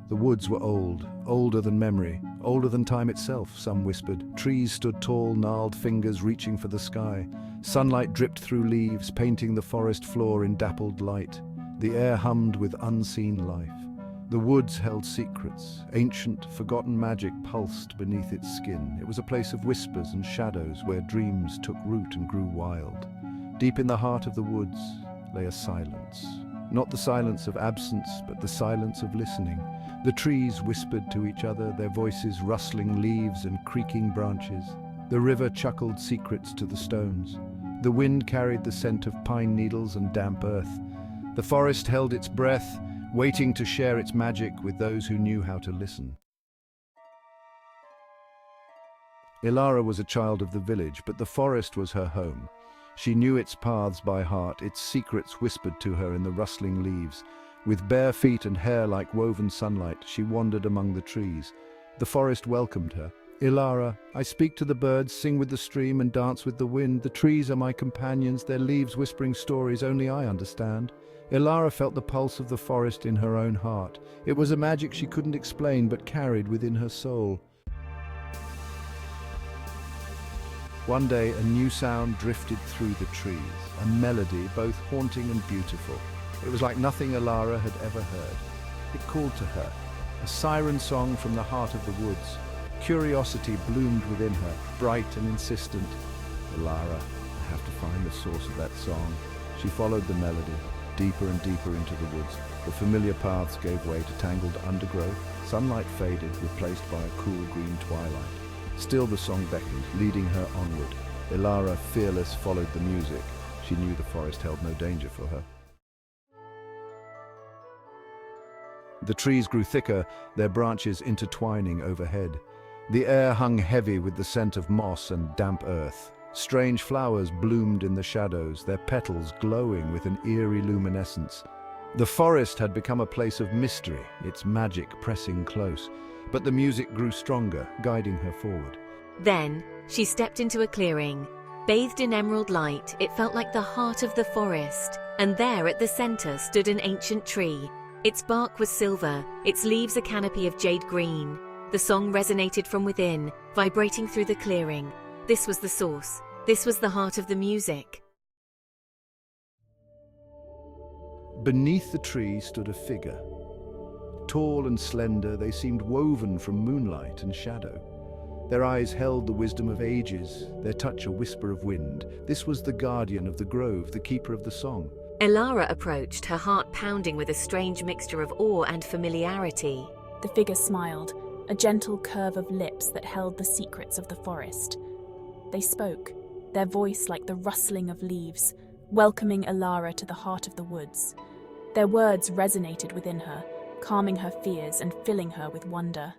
The woods were old, older than memory, older than time itself, some whispered. Trees stood tall, gnarled fingers reaching for the sky. Sunlight dripped through leaves, painting the forest floor in dappled light. The air hummed with unseen life. The woods held secrets. Ancient, forgotten magic pulsed beneath its skin. It was a place of whispers and shadows where dreams took root and grew wild. Deep in the heart of the woods lay a silence. Not the silence of absence, but the silence of listening. The trees whispered to each other, their voices rustling leaves and creaking branches. The river chuckled secrets to the stones. The wind carried the scent of pine needles and damp earth. The forest held its breath, waiting to share its magic with those who knew how to listen. Ilara was a child of the village, but the forest was her home. She knew its paths by heart, its secrets whispered to her in the rustling leaves. With bare feet and hair like woven sunlight, she wandered among the trees. The forest welcomed her. Ilara, I speak to the birds, sing with the stream and dance with the wind. The trees are my companions, their leaves whispering stories only I understand. Ilara felt the pulse of the forest in her own heart. It was a magic she couldn't explain but carried within her soul. One day, a new sound drifted through the trees, a melody both haunting and beautiful. It was like nothing Ilara had ever heard. It called to her, a siren song from the heart of the woods. Curiosity bloomed within her, bright and insistent. Ilara, I have to find the source of that song. She followed the melody, deeper and deeper into the woods. The familiar paths gave way to tangled undergrowth. Sunlight faded, replaced by a cool green twilight. Still the song beckoned, leading her onward. Ilara, fearless, followed the music. She knew the forest held no danger for her. The trees grew thicker, their branches intertwining overhead. The air hung heavy with the scent of moss and damp earth. Strange flowers bloomed in the shadows, their petals glowing with an eerie luminescence. The forest had become a place of mystery, its magic pressing close. But the music grew stronger, guiding her forward. Then, she stepped into a clearing. Bathed in emerald light, it felt like the heart of the forest. And there at the center stood an ancient tree. Its bark was silver, its leaves a canopy of jade green. The song resonated from within, vibrating through the clearing. This was the source. This was the heart of the music. Beneath the tree stood a figure. Tall and slender, they seemed woven from moonlight and shadow. Their eyes held the wisdom of ages, their touch a whisper of wind. This was the guardian of the grove, the keeper of the song. Ilara approached, her heart pounding with a strange mixture of awe and familiarity. The figure smiled, a gentle curve of lips that held the secrets of the forest. They spoke, their voice like the rustling of leaves, welcoming Ilara to the heart of the woods. Their words resonated within her, calming her fears and filling her with wonder.